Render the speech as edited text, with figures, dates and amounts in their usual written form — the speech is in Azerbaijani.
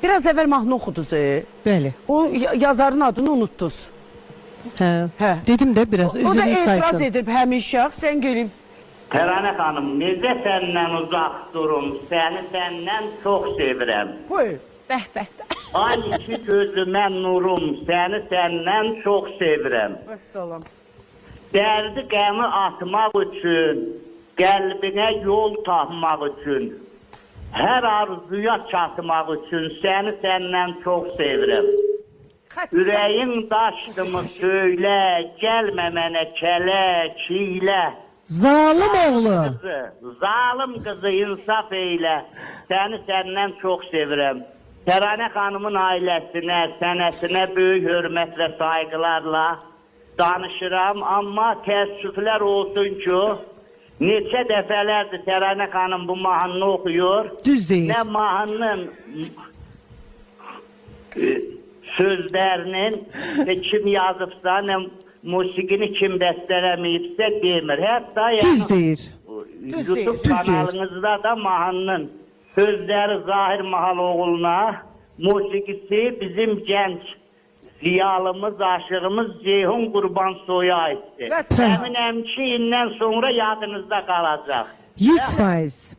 Biraz əvvəl mahnı oxudunuz. Bəli. O yazarın adını unutdunuz. Hə. Dedim də biraz O da üzünü etiraz saysın. edib həmin şəxs. Sən gelin. Təranə xanım, necə səndən uzaq durum, səni səndən çox sevirəm. Buyur. Bəh, bəh, bəh. Ay iki gözümə nurum, səni səndən çox sevirəm. Vəssalam. Dərdi qəmi atmaq üçün, qəlbinə yol tapmaq üçün, hər arzuya çatmaq üçün səni səndən çox sevirəm. Ürəyin daşdımı söylə, gəlmə mənə kələ, çilə. Zalim oğlu. Zalim qızı insaf eylə, səni səndən çox sevirəm. Təranə xanımın ailəsinə, sənətinə böyük hörmət və saygılarla danışıram, amma təəssüflər olsun ki, neçə dəfələrdir Təranə xanım bu mahnını oxuyur. Düz deyir. Nə mahnının sözlərinin kim yazıbsa, nə musiqini kim bəstələməyibsə demir. Hətta Düz deyir. YouTube kanalınızda da mahnının sözləri Zahir Mahaloğlu'na, musiqisi bizim gənc ziyalımız, aşığımız Ceyhun Qurbansoy'a aittir. Əminəm ki, indən sonra yadınızda qalacaq. 100%.